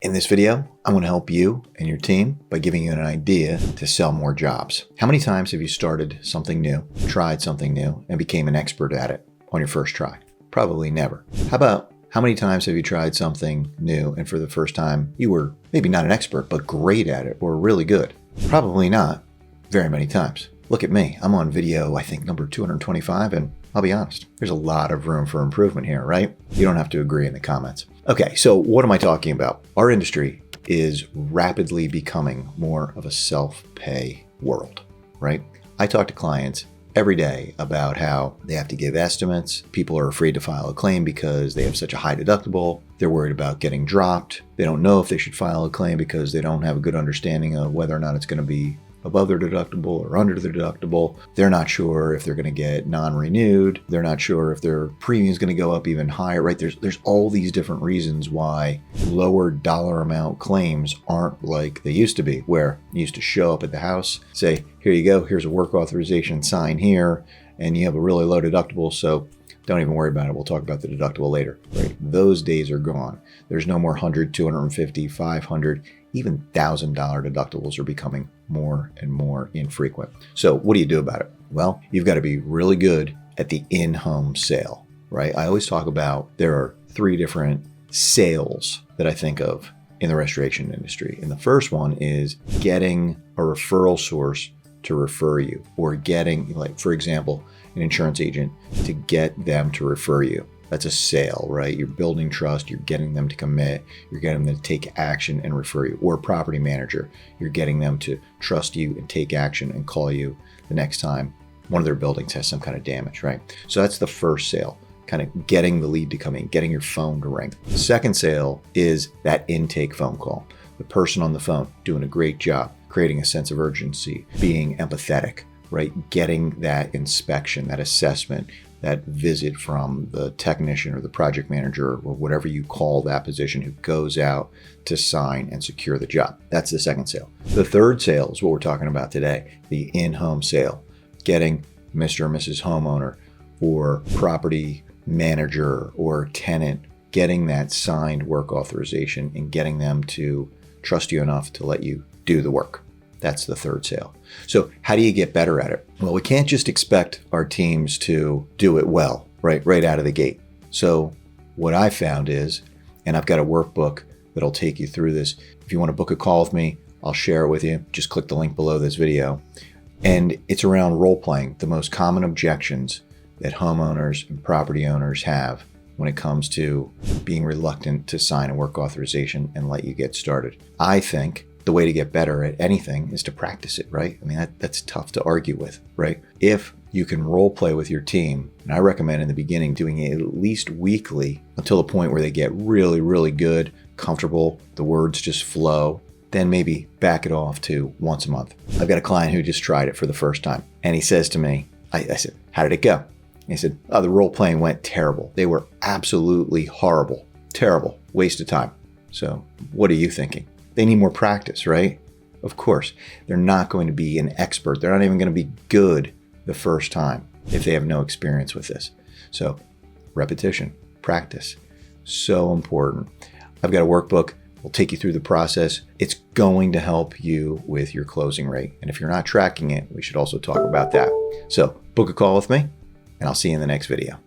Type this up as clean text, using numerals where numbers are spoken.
In this video, I'm going to help you and your team by giving you an idea to sell more jobs. How many times have you started something new, tried something new, and became an expert at it on your first try? Probably never. How about how many times have you tried something new and for the first time you were maybe not an expert, but great at it or really good? Probably not very many times. Look at me. I'm on video, I think number 225, and I'll be honest, there's a lot of room for improvement here, right? You don't have to agree in the comments. Okay, so what am I talking about? Our industry is rapidly becoming more of a self-pay world, right? I talk to clients every day about how they have to give estimates. People are afraid to file a claim because they have such a high deductible. They're worried about getting dropped. They don't know if they should file a claim because they don't have a good understanding of whether or not it's going to be above their deductible or under their deductible. They're not sure if they're going to get non-renewed. They're not sure if their premium is going to go up even higher, right? There's all these different reasons why lower dollar amount claims aren't like they used to be, where you used to show up at the house, say, here you go, here's a work authorization, sign here, and you have a really low deductible, so don't even worry about it. We'll talk about the deductible later, right? Those days are gone. There's no more 100, 250, 500, even $1,000 deductibles are becoming more and more infrequent. So what do you do about it? Well, you've got to be really good at the in-home sale, right? I always talk about there are 3 different sales that I think of in the restoration industry. And the first one is getting a referral source to refer you, or getting, like, for example, an insurance agent to get them to refer you. That's a sale, right? You're building trust, you're getting them to commit, you're getting them to take action and refer you. Or a property manager, you're getting them to trust you and take action and call you the next time one of their buildings has some kind of damage, right? So that's the first sale, kind of getting the lead to come in, getting your phone to ring. The second sale is that intake phone call. The person on the phone doing a great job, creating a sense of urgency, being empathetic, right? Getting that inspection, that assessment, that visit from the technician or the project manager or whatever you call that position who goes out to sign and secure the job. That's the second sale. The third sale is what we're talking about today, the in-home sale, getting Mr. or Mrs. homeowner or property manager or tenant, getting that signed work authorization and getting them to trust you enough to let you do the work. That's the third sale. So how do you get better at it? Well, we can't just expect our teams to do it well, right out of the gate. So what I found is, and I've got a workbook that'll take you through this. If you want to book a call with me, I'll share it with you. Just click the link below this video. And it's around role-playing, the most common objections that homeowners and property owners have when it comes to being reluctant to sign a work authorization and let you get started. I think the way to get better at anything is to practice it, right? I mean, that's tough to argue with, right? If you can role play with your team, and I recommend in the beginning doing it at least weekly until the point where they get really, really good, comfortable, the words just flow, then maybe back it off to once a month. I've got a client who just tried it for the first time, and he says to me, I said, how did it go? And he said, oh, the role playing went terrible. They were absolutely horrible, terrible, waste of time. So what are you thinking? They need more practice, right? Of course, they're not going to be an expert. They're not even going to be good the first time if they have no experience with this. So repetition, practice, so important. I've got a workbook. We'll take you through the process. It's going to help you with your closing rate. And if you're not tracking it, we should also talk about that. So book a call with me, and I'll see you in the next video.